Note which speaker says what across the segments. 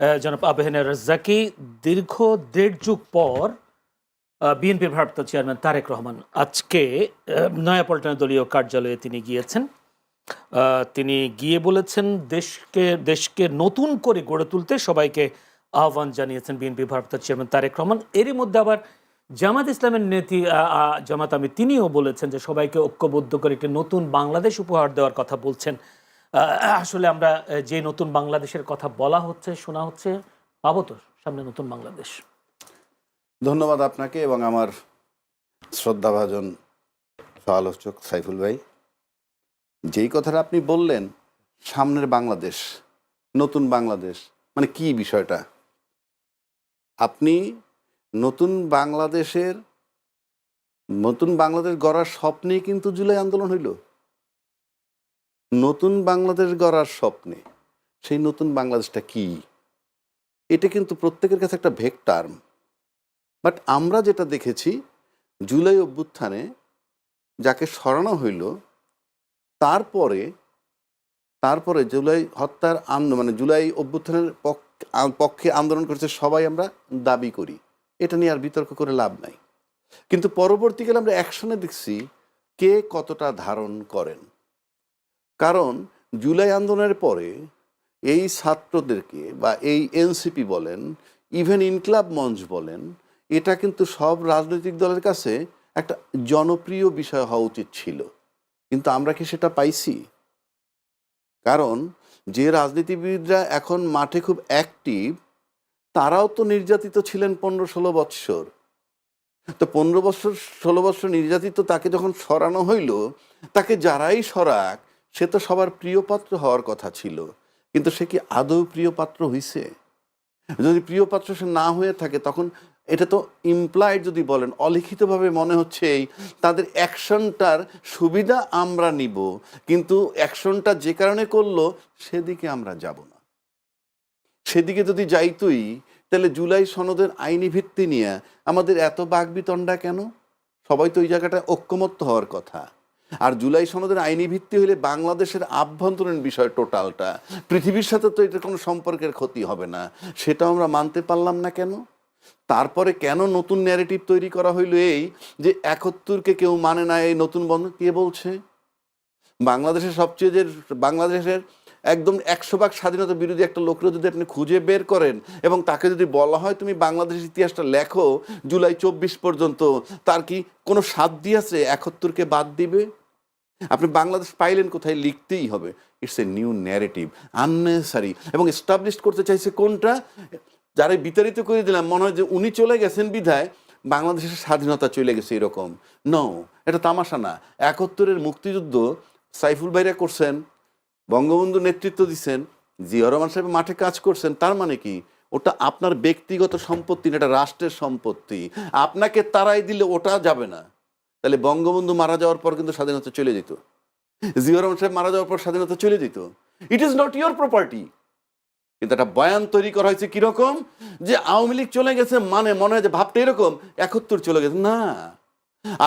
Speaker 1: জনাব আবেহেনা রাজ্জাকী দীর্ঘ ১.৫ যুগ পর বিএনপির ভারপ্রাপ্ত চেয়ারম্যান তারেক রহমান আজকে নয়াপল্টনের দলীয় কার্যালয়ে তিনি গিয়েছেন। তিনি গিয়ে বলেছেন দেশকে নতুন করে গড়ে তুলতে সবাইকে আহ্বান জানিয়েছেন বিএনপির ভারপ্রাপ্ত চেয়ারম্যান তারেক রহমান। এরই মধ্যে আবার জামাত ইসলামের নেত্রী জামাত আমির তিনিও বলেছেন যে সবাইকে ঐক্যবদ্ধ করে একটি নতুন বাংলাদেশ উপহার দেওয়ার কথা বলছেন। আসলে আমরা যে নতুন বাংলাদেশের কথা বলা হচ্ছে, শোনা হচ্ছে, পাবো তো সামনে নতুন বাংলাদেশ?
Speaker 2: ধন্যবাদ আপনাকে এবং আমার শ্রদ্ধাভাজন সহ-আলোচক সাইফুল ভাই। যেই কথাটা আপনি বললেন, সামনের বাংলাদেশ, নতুন বাংলাদেশ, মানে কি বিষয়টা? আপনি নতুন বাংলাদেশ গড়ার স্বপ্নেই কিন্তু জুলাই আন্দোলন হইল। নতুন বাংলাদেশ গড়ার স্বপ্নে সেই নতুন বাংলাদেশটা কি, এটা কিন্তু প্রত্যেকের কাছে একটা ভেগ টার্ম। বাট আমরা যেটা দেখেছি, জুলাই অভ্যুত্থানে যাকে সরানো হইল, তারপরে জুলাই হত্যার মানে জুলাই অভ্যুত্থানের পক্ষে আন্দোলন করেছে সবাই, আমরা দাবি করি, এটা নিয়ে আর বিতর্ক করে লাভ নাই। কিন্তু পরবর্তীকালে আমরা অ্যাকশনে দেখছি কে কতটা ধারণ করেন। কারণ জুলাই আন্দোলনের পরে এই ছাত্রদেরকে বা এই এনসিপি বলেন, ইভেন ইনকলাব মঞ্চ বলেন, এটা কিন্তু সব রাজনৈতিক দলের কাছে একটা জনপ্রিয় বিষয় হওয়া উচিত ছিল। কিন্তু আমরা কি সেটা পাইছি? কারণ যে রাজনীতিবিদরা এখন মাঠে খুব অ্যাক্টিভ, তারাও তো নির্যাতিত ছিলেন 15-16 বৎসর। তো 15-16 বৎসর নির্যাতিত তাকে যখন সরানো হইল, তাকে যারাই সরাক সে তো সবার প্রিয় পাত্র হওয়ার কথা ছিল। কিন্তু সে কি আদৌ প্রিয় পাত্র হইছে? যদি প্রিয় পাত্র সে না হয়ে থাকে, তখন এটা তো ইমপ্লয়েড, যদি বলেন অলিখিতভাবে মনে হচ্ছে তাদের অ্যাকশনটার সুবিধা আমরা নিব, কিন্তু অ্যাকশনটা যে কারণে করলো সেদিকে আমরা যাব না। সেদিকে যদি যাইতই, তাহলে জুলাই সনদের আইনি ভিত্তি নিয়ে আমাদের এত বাকবিতণ্ডা কেন? সবাই তো ওই জায়গাটা ঐক্যমত্য হওয়ার কথা। আর জুলাই সনদের আইনি ভিত্তি হলে বাংলাদেশের আভ্যন্তরীণ বিষয় টোটালটা, পৃথিবীর সাথে তো এটা কোনো সম্পর্কের ক্ষতি হবে না, সেটাও আমরা মানতে পারলাম না কেন? তারপরে কেন নতুন ন্যারেটিভ তৈরি করা হইল এই যে 71-কে কেউ মানে না, এই নতুন বন্ধ কে বলছে? বাংলাদেশের একদম 100% স্বাধীনতা বিরোধী একটা লোকরা যদি আপনি খুঁজে বের করেন এবং তাকে যদি বলা হয় তুমি বাংলাদেশের ইতিহাসটা লেখো জুলাই 24 পর্যন্ত, তার কি কোনো সাধ্য দিয়েছে 71-কে বাদ দিবে? আপনি বাংলাদেশ পাইলেন কোথায়? লিখতেই হবে। It's a new narrative, unnecessary. এবং এস্টাবলিশ করতে চাইছে কোনটা? যারা বিতাড়িত করে দিলাম, মনে হয় যে উনি চলে গেছেন বিধায় বাংলাদেশের স্বাধীনতা চলে গেছে, এরকম। নো, এটা তামাশা না। 71-এর মুক্তিযুদ্ধ সাইফুল ভাইরা করছেন, বঙ্গবন্ধু নেতৃত্ব দিচ্ছেন, জিয়া রহমান সাহেব মাঠে কাজ করছেন। তার মানে কি? ওটা আপনার ব্যক্তিগত সম্পত্তি না, এটা রাষ্ট্রের সম্পত্তি। আপনাকে তারাই দিলে ওটা যাবে না। তাহলে বঙ্গবন্ধু মারা যাওয়ার পর কিন্তু স্বাধীনতা চলে যেত, জিয়া রহমান সাহেব মারা যাওয়ার পর স্বাধীনতা চলে যেত। It is not your property. কিন্তু একটা বয়ান তৈরি করা হয়েছে কিরকম, যে আওয়ামী লীগ চলে গেছে, মানে মনে হয় যে ভাবটা এরকম 71 চলে গেছে। না,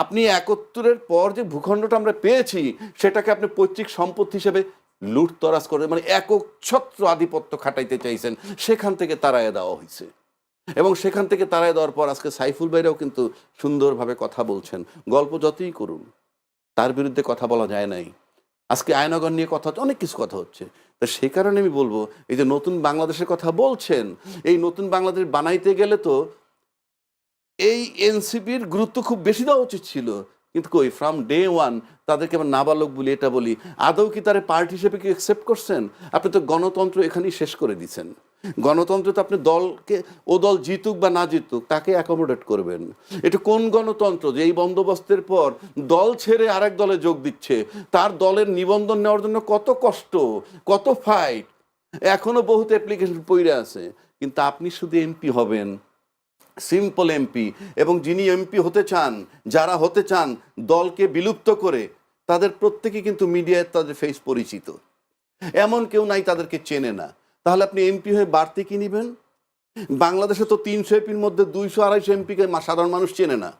Speaker 2: আপনি 71-এর পর যে ভূখণ্ডটা আমরা পেয়েছি সেটাকে আপনি পৈতৃক সম্পত্তি হিসেবে লুটতরাজ করে, মানে একক ছত্র আধিপত্য খাটাইতে চাইছেন। সেখান থেকে তাড়াইয়া দেওয়া হয়েছে, এবং সেখান থেকে তাড়াইয়া দেওয়ার পর আজকে সাইফুল ভাইরাও কিন্তু সুন্দরভাবে কথা বলছেন। গল্প যতই করুন, তার বিরুদ্ধে কথা বলা যায় নাই। আজকে আয়নাগর নিয়ে কথা হচ্ছে, অনেক কিছু কথা হচ্ছে। তা সে কারণে আমি বলবো, এই যে নতুন বাংলাদেশের কথা বলছেন, এই নতুন বাংলাদেশ বানাইতে গেলে তো এই এনসিপির গুরুত্ব খুব বেশি দেওয়া উচিত ছিল। কিন্তু কই, ফ্রম ডে ওয়ান তাদেরকে আমরা নাবালক বলি, এটা বলি। আদৌ কি তারা পার্টি হিসেবে কি অ্যাকসেপ্ট করছেন? আপনি তো গণতন্ত্র এখানেই শেষ করে দিচ্ছেন। গণতন্ত্র তো আপনি দলকে, ও দল জিতুক বা না জিতুক, তাকে অ্যাকোমোডেট করবেন। এটা কোন গণতন্ত্র যে এই বন্দোবস্তের পর দল ছেড়ে আরেক দলে যোগ দিচ্ছে? তার দলের নিবন্ধন নেওয়ার জন্য কত কষ্ট, কত ফাইট, এখনো বহুত অ্যাপ্লিকেশন পড়ে আছে। কিন্তু আপনি শুধু এমপি হবেন, সিম্পল এমপি। এবং যিনি এমপি হতে চান, যারা হতে চান দলকে বিলুপ্ত করে, তাদের প্রত্যেকে কিন্তু মিডিয়ায় তাদের ফেস পরিচিত, এমন কেউ নাই তাদেরকে চেনে না। তাহলে আপনি এমপি হয়ে বাড়তি কি নেবেন? বাংলাদেশে তো 300 এমপির মধ্যে 200-250 এমপিকে সাধারণ মানুষ চেনে না।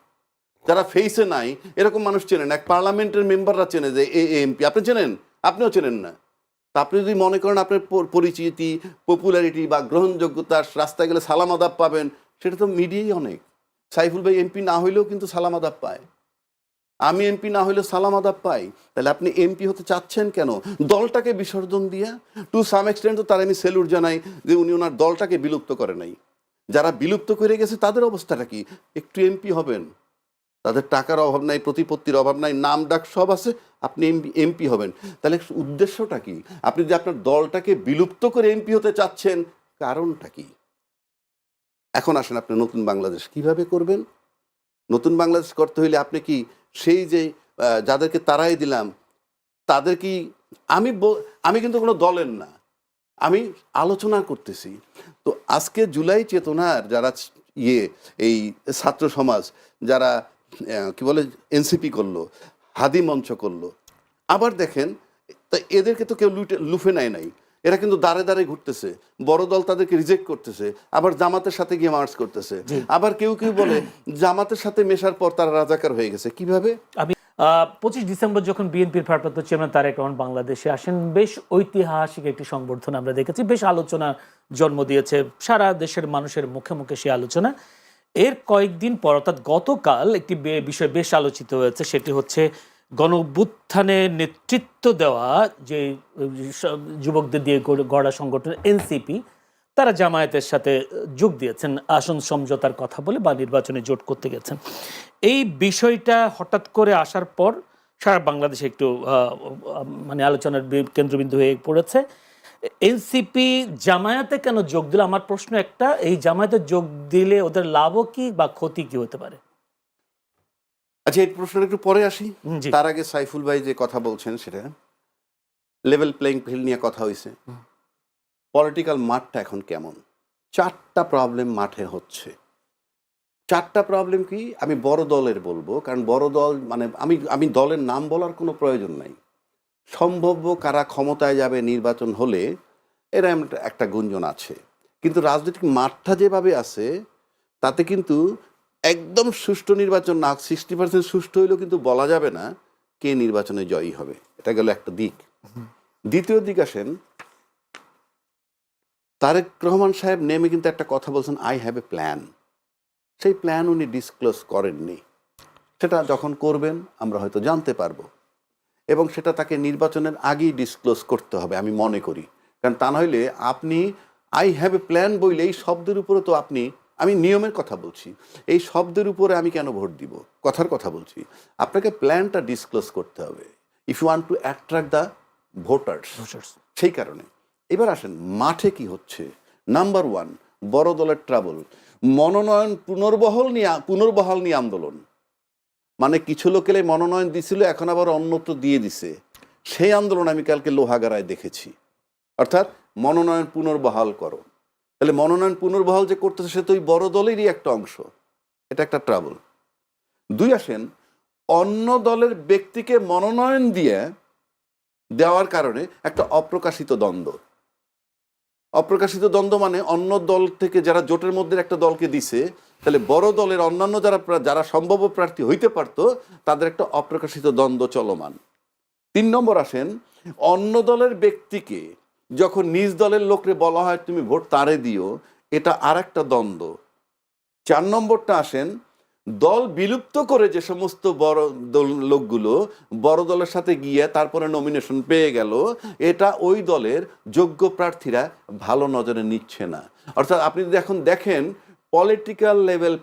Speaker 2: যারা ফেসে নাই এরকম মানুষ চেনেন, এক পার্লামেন্টের মেম্বাররা চেনে যে এ এমপি। আপনি চেনেন? আপনিও চেনেন না। তা আপনি যদি মনে করেন আপনার পরিচিতি, পপুলারিটি বা গ্রহণযোগ্যতা, রাস্তায় গেলে সালাম আদাব পাবেন, সেটা তো মিডিয়াই অনেক। সাইফুল ভাই এমপি না হইলেও কিন্তু সালাম আদাব পায়, আমি এমপি না হইলেও সালাম আদাব পাই। তাহলে আপনি এমপি হতে চাচ্ছেন কেন? দলটাকে বিসর্জন দিয়া। টু সাম এক্সটেন্ট তো তার আমি সেলুট জানাই যে উনি ওনার দলটাকে বিলুপ্ত করে নাই। যারা বিলুপ্ত করে গেছে তাদের অবস্থাটা কি? একটু এমপি হবেন, তাদের টাকার অভাব নাই, প্রতিপত্তির অভাব নাই, নাম ডাক সব আছে, আপনি এমপি হবেন। তাহলে উদ্দেশ্যটা কি? আপনি যে আপনার দলটাকে বিলুপ্ত করে এমপি হতে চাচ্ছেন, কারণটা কি? এখন আসেন আপনি নতুন বাংলাদেশ কিভাবে করবেন? নতুন বাংলাদেশ করতে হইলে আপনি কি সেই যে যাদেরকে তারাই দিলাম তাদের কি, আমি কিন্তু কোনো দলের না, আমি আলোচনা করতেছি। তো আজকে জুলাই চেতনার যারা এই ছাত্র সমাজ যারা কি বলে এনসিপি করলো, হাদি মঞ্চ করলো, আবার দেখেন তা এদেরকে তো কেউ লুফে নেয় নাই। এরা কিন্তু দাঁড়ে দাঁড়ে ঘুরতেছে, বড় দল তাদেরকে রিজেক্ট করতেছে, আবার জামাতের সাথে গিয়ে মার্চ করতেছে। আবার কেউ কেউ বলে জামাতের সাথে মেশার পর তারা রাজাকার হয়ে গেছে। কিভাবে?
Speaker 1: আমি 25 ডিসেম্বর যখন বিএনপির ভারপ্রাপ্ত চেয়ারম্যান তারেক রহমান বাংলাদেশে আসেন, বেশ ঐতিহাসিক একটি সংবর্ধনা আমরা দেখেছি, বেশ আলোচনা জন্ম দিয়েছে সারা দেশের মানুষের মুখে মুখে সেই আলোচনা। এর কয়েকদিন পর অর্থাৎ গতকাল একটি বিষয় বেশ আলোচিত হয়েছে, সেটি হচ্ছে গণ অভ্যুত্থানে নেতৃত্ব দেওয়া যে যুবকদের দিয়ে গড়া সংগঠন এনসিপি, তারা জামায়াতের সাথে যোগ দিয়েছেন আসন সমঝোতার কথা বলে বা নির্বাচনে জোট করতে গেছেন। এই বিষয়টা হঠাৎ করে আসার পর সারা বাংলাদেশে একটু মানে আলোচনার কেন্দ্রবিন্দু হয়ে পড়েছে। এনসিপি জামায়াতে কেন যোগ দিল? আমার প্রশ্ন একটা, এই জামায়াতে যোগ দিলে ওদের লাভও কি বা ক্ষতি কি হতে পারে?
Speaker 2: আচ্ছা, এই প্রশ্নটা একটু পরে আসি।
Speaker 1: জি।
Speaker 2: তার আগে সাইফুল ভাই যে কথা বলছেন সেটা লেভেল প্লেইং ফিল্ড নিয়ে কথা হয়েছে। পলিটিক্যাল মাঠটা এখন কেমন? 4টা প্রবলেম মাঠে হচ্ছে। 4টা প্রবলেম কি? আমি বড় দলের বলবো, কারণ বড় দল মানে আমি দলের নাম বলার কোনো প্রয়োজন নাই। সম্ভাব্য কারা ক্ষমতায় যাবে নির্বাচন হলে, এরা একটা গুঞ্জন আছে। কিন্তু রাজনৈতিক মাঠটা যেভাবে আছে তাতে কিন্তু একদম সুষ্ঠু নির্বাচন না, 60% সুষ্ঠু হইলেও কিন্তু বলা যাবে না কে নির্বাচনে জয়ী হবে। এটা গেল একটা দিক। দ্বিতীয় দিক আসেন, তারেক রহমান সাহেব নেমে কিন্তু একটা কথা বলছেন, আই হ্যাভ এ প্ল্যান। সেই প্ল্যান উনি ডিসক্লোজ করেননি। সেটা যখন করবেন আমরা হয়তো জানতে পারবো, এবং সেটা তাকে নির্বাচনের আগেই ডিসক্লোজ করতে হবে আমি মনে করি। কারণ তা নইলে আপনি আই হ্যাভ এ প্ল্যান বইলে এই শব্দের উপরে তো আমি নিয়মের কথা বলছি, এই শব্দের উপরে আমি কেন ভোট দিব? কথার কথা বলছি। আপনাকে প্ল্যানটা ডিসক্লোজ করতে হবে if you want to attract the voters. সেই কারণে এবার আসেন মাঠে কি হচ্ছে। নাম্বার 1, বড় দলের ট্রাবল, মনোনয়ন পুনর্বহাল নিয়ে আন্দোলন। মানে কিছু লোকের মনোনয়ন দিছিল, এখন আবার অন্যত্র দিয়ে দিছে। সেই আন্দোলন আমি কালকে লোহাগাড়ায় দেখেছি। অর্থাৎ মনোনয়ন পুনর্বহাল করো। তাহলে মনোনয়ন পুনর্বহাল যে করতেছে সে তো ওই বড় দলেরই একটা অংশ। এটা একটা ট্রাবল। 2 আসেন, অন্য দলের ব্যক্তিকে মনোনয়ন দেওয়ার কারণে একটা অপ্রকাশিত দ্বন্দ্ব। অপ্রকাশিত দ্বন্দ্ব মানে অন্য দল থেকে যারা জোটের মধ্যে একটা দলকে দিছে, তাহলে বড় দলের অন্যান্য যারা সম্ভাব্য প্রার্থী হইতে পারত তাদের একটা অপ্রকাশিত দ্বন্দ্ব চলমান। 3 নম্বর আসেন, অন্য দলের ব্যক্তিকে যখন নিজ দলের লোকরে বলা হয় তুমি ভোট তারে দিও, এটা আর একটা দ্বন্দ্ব। 4 নম্বরটা আসেন, দল বিলুপ্ত করে যে সমস্ত বড় লোকগুলো বড় দলের সাথে গিয়ে তারপরে নমিনেশন পেয়ে গেল, এটা ওই দলের যোগ্য প্রার্থীরা ভালো নজরে নিচ্ছে না। অর্থাৎ আপনি যদি এখন দেখেন পলিটিক্যাল লেভেল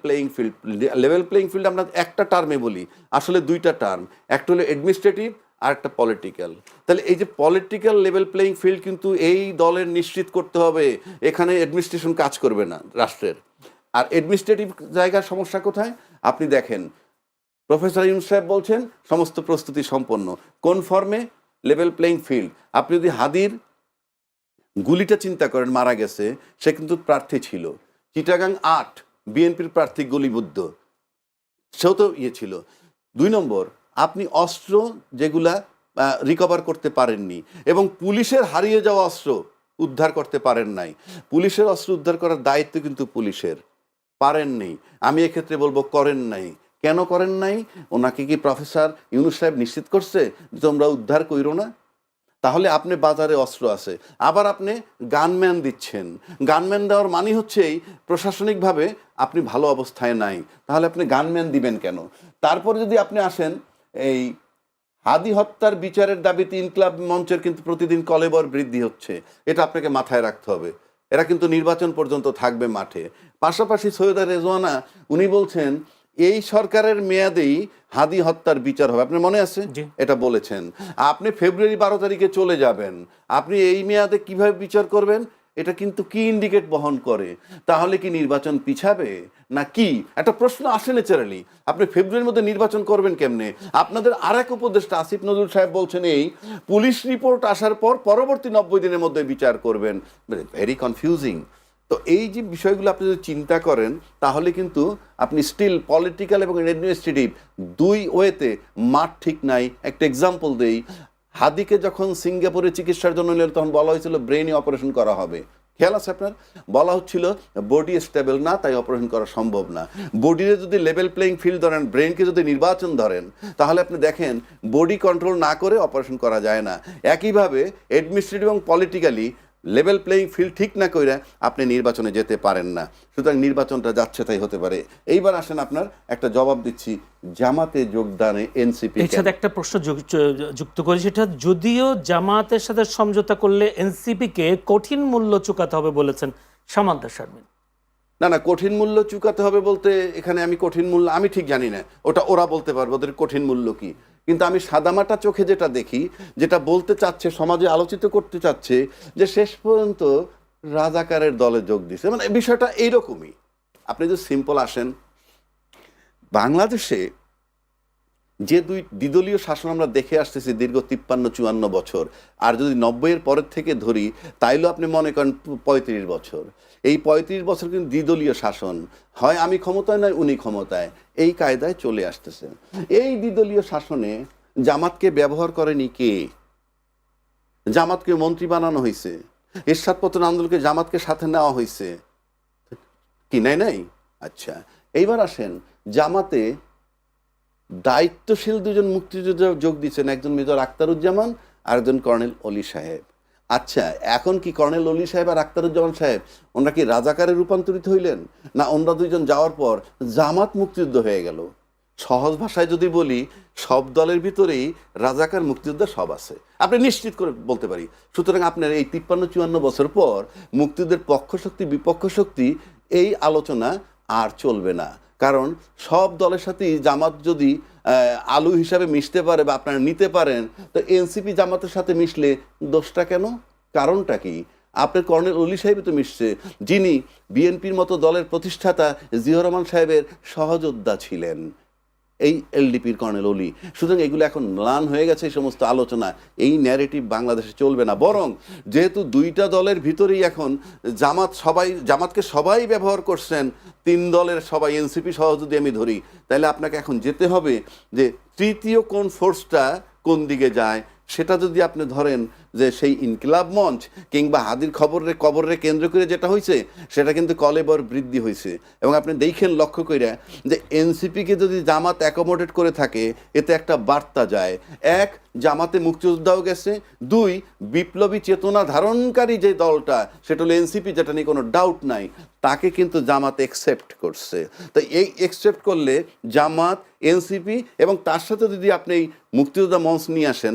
Speaker 2: প্লেইং ফিল্ড আমরা একটা টার্মে বলি, আসলে 2টা টার্ম, একটা হলো অ্যাডমিনিস্ট্রেটিভ আর একটা পলিটিক্যাল। তাহলে এই যে পলিটিক্যাল লেভেল প্লেইং ফিল্ড কিন্তু এই দলের নিশ্চিত করতে হবে এখানে অ্যাডমিনিস্ট্রেশন কাজ করবে না রাষ্ট্রের। আর অ্যাডমিনিস্ট্রেটিভ জায়গার সমস্যা কোথায়? আপনি দেখেন প্রফেসর ইউনূস সাহেব বলছেন সমস্ত প্রস্তুতি সম্পন্ন, কোন ফর্মে? Level playing field. আপনি যদি হাদির গুলিটা চিন্তা করেন, মারা গেছে, সে কিন্তু প্রার্থী ছিল। চিটাগাং 8 বিএনপির প্রার্থী গুলিবুদ্ধ, সেও তো ছিল। 2 নম্বর, আপনি অস্ত্র যেগুলা রিকভার করতে পারেননি, এবং পুলিশের হারিয়ে যাওয়া অস্ত্র উদ্ধার করতে পারেন নাই। পুলিশের অস্ত্র উদ্ধার করার দায়িত্ব কিন্তু পুলিশের, পারেননি। আমি এক্ষেত্রে বলবো করেন নাই। কেন করেন নাই? ওনাকে কি প্রফেসর ইউনূস সাহেব নিশ্চিত করছে যে তোমরা উদ্ধার কইরো না? তাহলে আপনি বাজারে অস্ত্র আছে, আবার আপনি গানম্যান দিচ্ছেন। গানম্যান দেওয়ার মানে হচ্ছেই প্রশাসনিকভাবে আপনি ভালো অবস্থায় নাই, তাহলে আপনি গানম্যান দিবেন কেন? তারপরে যদি আপনি আসেন এই হাদি হত্যার বিচারের দাবিতে ইনকিলাব মঞ্চের কিন্তু প্রতিদিন কলেবর বৃদ্ধি হচ্ছে, এটা আপনাকে মাথায় রাখতে হবে। এরা কিন্তু নির্বাচন পর্যন্ত থাকবে মাঠে। পাশাপাশি সৈয়দা রেজওয়ানা উনি বলছেন এই সরকারের মেয়াদেই হাদি হত্যার বিচার হবে, আপনার মনে আছে
Speaker 1: জি।
Speaker 2: এটা বলেছেন। আপনি ফেব্রুয়ারি 12 তারিখে চলে যাবেন, আপনি এই মেয়াদে কিভাবে বিচার করবেন? এটা কিন্তু কি ইন্ডিকেট বহন করে? তাহলে কি নির্বাচন পিছাবে না কি? একটা প্রশ্ন আসে ন্যাচারালি। আপনি ফেব্রুয়ারির মধ্যে নির্বাচন করবেন কেমনে? আপনাদের আরেক উপদেষ্টা আসিফ নজরুল সাহেব বলছেন এই পুলিশ রিপোর্ট আসার পর পরবর্তী 90 দিনের মধ্যে বিচার করবেন। Very confusing. তো এই যে বিষয়গুলো আপনি যদি চিন্তা করেন তাহলে কিন্তু আপনি স্টিল পলিটিক্যাল এবং অ্যাডমিনিস্ট্রেটিভ দুই ওয়েতে মাঠ ঠিক নাই। একটা এক্সাম্পল দেই, হাদিকে যখন সিঙ্গাপুরে চিকিৎসার জন্য নিলেন তখন বলা হয়েছিল ব্রেইনে অপারেশন করা হবে। খেয়াল আছে আপনার? বলা হচ্ছিল বডি স্টেবল না, তাই অপারেশন করা সম্ভব না। বডিতে যদি লেভেল প্লেইং ফিল্ড ধরেন, ব্রেনকে যদি নির্বাচন ধরেন, তাহলে আপনি দেখেন বডি কন্ট্রোল না করে অপারেশন করা যায় না। একইভাবে অ্যাডমিনিস্ট্রেটিভ এবং পলিটিক্যালি লেভেল প্লেইং ফিল্ড ঠিক না করে আপনি নির্বাচনে যেতে পারেন না। সুতরাং নির্বাচনটা যাচ্ছে তাই হতে পারে। এইবার আসেন আপনার একটা জবাব দিচ্ছি, জামাতে যোগদানে এনসিপি।
Speaker 1: এর সাথে একটা প্রশ্ন যুক্ত করি, সেটা যদিও জামাতের সাথে সমঝোতা করলে এনসিপিকে কঠিন মূল্য চুকাতে হবে বলেছেন সামান্তা শারমিন।
Speaker 2: না, কঠিন মূল্য চুকাতে হবে বলতে এখানে আমি কঠিন মূল্য আমি ঠিক জানি না, ওটা ওরা বলতে পারবে ওদের কঠিন মূল্য কি। কিন্তু আমি সাদামাটা চোখে যেটা দেখি, যেটা বলতে চাচ্ছে, সমাজে আলোচিত করতে চাচ্ছে যে শেষ পর্যন্ত রাজাকারের দলে যোগ দিছে, মানে বিষয়টা এইরকমই। আপনি যদি সিম্পল আসেন, বাংলাদেশে যে দ্বিদলীয় শাসন আমরা দেখে আসতেছি দীর্ঘ 53-54 বছর, আর যদি 90-এর পরের থেকে ধরি তাইলেও আপনি মনে করেন 35 বছর। এই 35 বছর কিন্তু দ্বিদলীয় শাসন, হয় আমি ক্ষমতায় নয় উনি ক্ষমতায়, এই কায়দায় চলে আসতেছে। এই দ্বিদলীয় শাসনে জামাতকে ব্যবহার করেনি কে? জামাতকে মন্ত্রী বানানো হয়েছে, এরশাদ পতন আন্দোলনকে জামাতকে সাথে নেওয়া হয়েছে কি? নাই। আচ্ছা, এইবার আসেন জামাতে দায়িত্বশীল দুজন মুক্তিযোদ্ধা যোগ দিচ্ছেন, একজন মেজর আখতারুজ্জামান আর একজন কর্নেল অলি সাহেব। আচ্ছা, এখন কি কর্নেল অলি সাহেব আর আখতারুজ্জামান সাহেব ওনারা কি রাজাকারে রূপান্তরিত হইলেন, না ওনারা দুইজন যাওয়ার পর জামাত মুক্তিযুদ্ধ হয়ে গেল? সহজ ভাষায় যদি বলি, সব দলের ভিতরেই রাজাকার মুক্তিযোদ্ধা সব আছে, আপনি নিশ্চিত করে বলতে পারি। সুতরাং আপনার এই 53-54 বছর পর মুক্তিযুদ্ধের পক্ষ শক্তি বিপক্ষ শক্তি এই আলোচনা আর চলবে না। কারণ সব দলের সাথেই জামাত যদি আলু হিসাবে মিশতে পারে বা আপনারা নিতে পারেন, তো এনসিপি জামাতের সাথে মিশলে দোষটা কেন? কারণটা কি? আপনার কর্নেল অলি সাহেবই তো মিশছে, যিনি বিএনপির মতো দলের প্রতিষ্ঠাতা জিয়াউর রহমান সাহেবের সহযোদ্ধা ছিলেন, এই এলডিপির কর্নেল অলি। সুতরাং এগুলো এখন ম্লান হয়ে গেছে, এই সমস্ত আলোচনা, এই ন্যারেটিভ বাংলাদেশে চলবে না। বরং যেহেতু দুইটা দলের ভিতরেই এখন জামাতকে সবাই ব্যবহার করছেন, তিন দলের সবাই এনসিপি সহ যদি আমি ধরি, তাহলে আপনাকে এখন যেতে হবে যে তৃতীয় কোন ফোর্সটা কোন দিকে যায়। সেটা যদি আপনি ধরেন যে সেই ইনকিলাব মঞ্চ কিংবা হাদির কবরে কেন্দ্র করে যেটা হয়েছে, সেটা কিন্তু কলেবর বৃদ্ধি হয়েছে। এবং আপনি দেখেন লক্ষ্য করে যে এনসিপিকে যদি জামাত অ্যাকোমোডেট করে থাকে, এতে একটা বার্তা যায়, এক, জামাতে মুক্তিযোদ্ধাও গেছে, দুই, বিপ্লবী চেতনা ধারণকারী যে দলটা সেটা হলো এনসিপি, যেটা নিয়ে কোনো ডাউট নাই, তাকে কিন্তু জামাত একসেপ্ট করছে। তো এই একসেপ্ট করলে জামাত, এনসিপি এবং তার সাথে যদি আপনি মুক্তিযোদ্ধা মঞ্চ নিয়ে আসেন,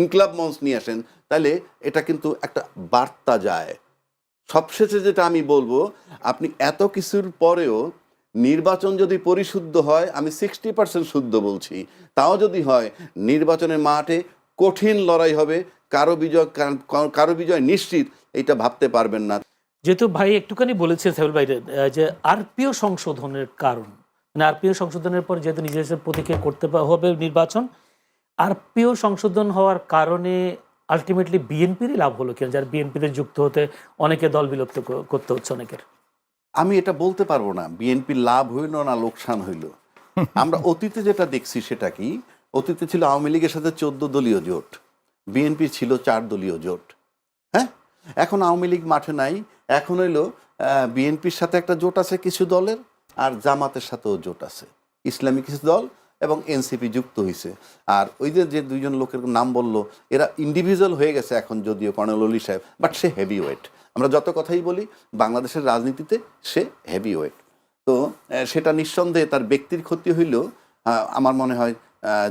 Speaker 2: ইনকিলাব মঞ্চ নিয়ে আসেন, তাহলে এটা কিন্তু একটা বার্তা যায়। সবশেষে যেটা আমি বলবো, আপনি এত কিছুর পরেও নির্বাচন যদি পরিশুদ্ধ হয়, আমি 60% শুদ্ধ বলছি, তাও যদি হয় নির্বাচনের মাঠে কঠিন লড়াই হবে, কারো বিজয় নিশ্চিত, এটা ভাবতে পারবেন না।
Speaker 1: যেহেতু ভাই একটুখানি বলেছেন সাইফুল ভাই যে আরপিও সংশোধনের কারণ, মানে আরপিও সংশোধনের পর যেহেতু নিজেদের প্রতীকে করতে হবে নির্বাচন, আরপিও সংশোধন হওয়ার কারণে আলটিমেটলি বিএনপিরই লাভ হলো কেন, যার বিএনপিতে যুক্ত হতে অনেকে দল বিলুপ্ত করতে হচ্ছে অনেকের?
Speaker 2: আমি এটা বলতে পারবো না বিএনপির লাভ হইল না লোকসান হইল। আমরা অতীতে যেটা দেখছি সেটা কি, অতীতে ছিল আওয়ামী লীগের সাথে 14 দলীয় জোট, বিএনপি ছিল 4 দলীয় জোট। হ্যাঁ, এখন আওয়ামী লীগ মাঠে নাই, এখন হইলো বিএনপির সাথে একটা জোট আছে কিছু দলের, আর জামাতের সাথেও জোট আছে, ইসলামী কিছু দল এবং এনসিপি যুক্ত হয়েছে। আর ওই যে যে দুইজন লোকের নাম বললো, এরা ইন্ডিভিজুয়াল হয়ে গেছে এখন, যদিও কর্নেল অলি সাহেব, বাট সে হেভি ওয়েট। আমরা যত কথাই বলি বাংলাদেশের রাজনীতিতে সে হেভি ওয়েট। তো সেটা নিঃসন্দেহে তার ব্যক্তির ক্ষতি হইলেও আমার মনে হয়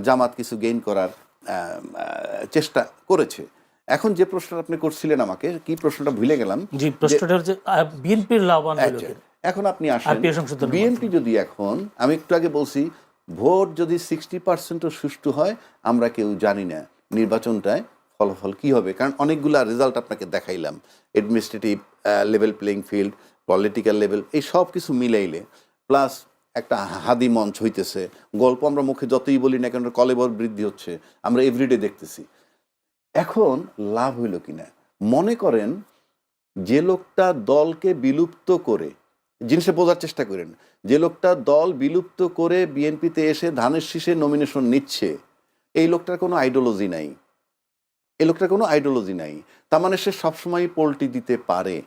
Speaker 2: জামাত কিছু গেইন করার চেষ্টা করেছে। এখন যে প্রশ্নটা আপনি করছিলেন আমাকে, কি প্রশ্নটা ভুলে গেলাম।
Speaker 1: জি, প্রশ্নটা হচ্ছে বিএনপির লাভবান হলো কি?
Speaker 2: এখন আপনি আসেন,
Speaker 1: আরপিএ সংশোধন
Speaker 2: বিএনপি যদি এখন, আমি একটু আগে বলছি, ভোট যদি 60%ও সুষ্ঠু হয়, আমরা কেউ জানি না নির্বাচনটায় ফলাফল কি হবে, কারণ অনেকগুলা রেজাল্ট আপনাকে দেখাইলাম, administrative level playing field, political level, এই সব কিছু মিলাইলে, প্লাস একটা হাদি মঞ্চ হইতেছে, গল্প আমরা মুখে যতই বলি না কেন কলেবর বৃদ্ধি হচ্ছে, আমরা এভরিডে দেখতেছি। এখন লাভ হইল কিনা, মনে করেন যে লোকটা দলকে বিলুপ্ত করে, জিনিসটা বোঝার চেষ্টা করেন, যে লোকটা দল বিলুপ্ত করে বিএনপিতে এসে ধানের শীষে নমিনেশন নিচ্ছে, এই লোকটার কোনো আইডিওলজি নাই, এই লোকটার কোনো আইডিওলজি নাই, তার মানে সে সবসময় পোল্টি দিতে পারে।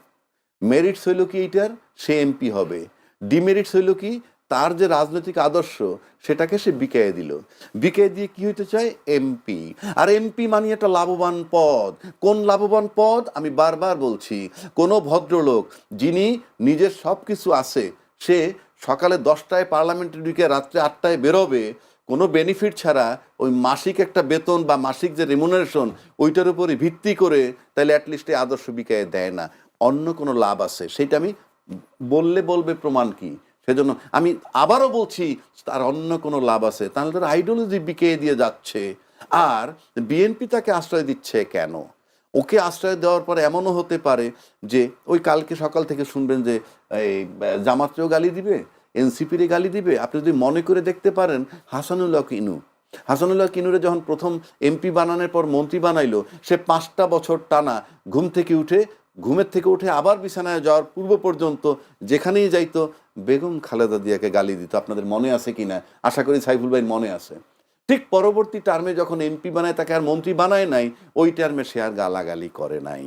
Speaker 2: মেরিটস হইল কি এইটার, সে এমপি হবে। ডিমেরিটস হইল কি, তার যে রাজনৈতিক আদর্শ সেটাকে সে বিকিয়ে দিল, বিকিয়ে দিয়ে কি হইতে চায়, এমপি। আর এমপি মানে একটা লাভবান পদ। কোন লাভবান পদ, আমি বারবার বলছি, কোনো ভদ্রলোক যিনি নিজের সব কিছু আছে, সে সকালে 10টায় পার্লামেন্টে ঢুকে রাত্রে 8টায় বেরোবে, কোনো বেনিফিট ছাড়া, ওই মাসিক একটা বেতন বা মাসিক যে রেমুনারেশন ওইটার উপরে ভিত্তি করে, তাহলে অ্যাটলিস্ট এই আদর্শ বিকিয়ে দেয় না। অন্য কোনো লাভ আছে, সেটা আমি বলবে প্রমাণ কি, সেজন্য আমি আবারও বলছি তার অন্য কোনো লাভ আছে, তাহলে তার আইডিওলজি বিকিয়ে দিয়ে যাচ্ছে। আর বিএনপি তাকে আশ্রয় দিচ্ছে কেন? ওকে আশ্রয় দেওয়ার পরে এমনও হতে পারে যে ওই কালকে সকাল থেকে শুনবেন যে এই জামাতকেও গালি দিবে, এনসিপিরে গালি দিবে। আপনি যদি মনে করে দেখতে পারেন, হাসানুল্লাহ কিনুরে যখন প্রথম এমপি বানানোর পর মন্ত্রী বানাইলো, সে 5টা বছর টানা ঘুমের থেকে উঠে আবার বিছানায় যাওয়ার পূর্ব পর্যন্ত যেখানেই যাইতো বেগম খালেদা জিয়াকে গালি দিত। আপনাদের মনে আছে কিনা, আশা করি সাইফুল ভাই মনে আছে। ঠিক পরবর্তী টার্মে যখন এমপি বানায়, তাকে আর মন্ত্রী বানায় নাই, ওই টার্মে সে আর গালাগালি করে নাই।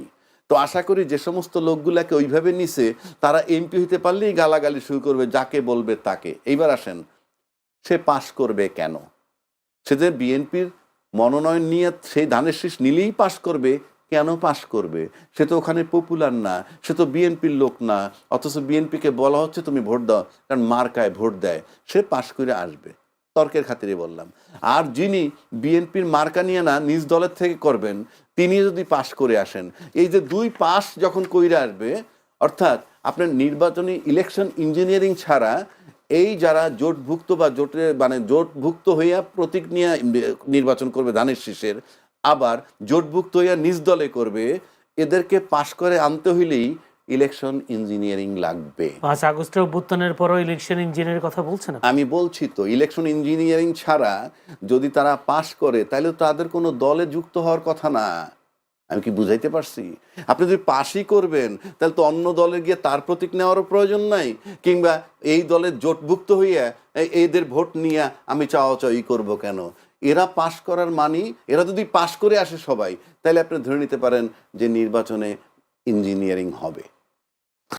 Speaker 2: তো আশা করি যে সমস্ত লোকগুলাকে ওইভাবে নিছে, তারা এমপি হইতে পারলেই গালাগালি শুরু করবে, যাকে বলবে তাকে। এইবার আসেন, সে পাশ করবে কেন? সে যে বিএনপির মনোনয়ন নিয়ে সেই ধানের শীষ নিলেই পাশ করবে, কেন পাশ করবে? সে তো ওখানে পপুলার না, সে তো বিএনপির লোক না, অথচ বিএনপিকে বলা হচ্ছে তুমি ভোট দাও, কারণ মার্কায় ভোট দেয়, সে পাশ করে আসবে। তর্কের খাতিরে বললাম। আর যিনি বিএনপির মার্কা নিয়ে না নিজ দলের থেকে করবেন, তিনি যদি পাশ করে আসেন, এই যে 2 পাশ যখন কইরা আসবে, অর্থাৎ আপনার নির্বাচনী ইলেকশন ইঞ্জিনিয়ারিং ছাড়া এই যারা জোটভুক্ত বা জোটভুক্ত হইয়া প্রতীক নিয়ে নির্বাচন করবে ধানের শীষের, আবার জোটভুক্ত হইয়া নিজ দলে করবে, এদেরকে পাশ করে আনতে হইলেই ইলেকশন ইঞ্জিনিয়ারিং লাগবে।
Speaker 1: 5 আগস্টের অভ্যুত্থানের পরও ইলেকশন ইঞ্জিনিয়ারের কথা বলছেন
Speaker 2: আমি বলছি তো, ইলেকশন ইঞ্জিনিয়ারিং ছাড়া যদি তারা পাশ করে, তাহলে তাদের কোনো দলে যুক্ত হওয়ার কথা না। আমি কি বুঝাইতে পারছি? আপনি যদি পাশই করবেন, তাহলে তো অন্য দলে গিয়ে তার প্রতীক নেওয়ারও প্রয়োজন নাই, কিংবা এই দলের জোটভুক্ত হইয়া এদের ভোট নিয়ে আমি চাওয়াচাওয়ি করব কেন? এরা পাশ করার মানি, এরা যদি পাশ করে আসে সবাই, তাহলে আপনি ধরে নিতে পারেন যে নির্বাচনে ইঞ্জিনিয়ারিং হবে।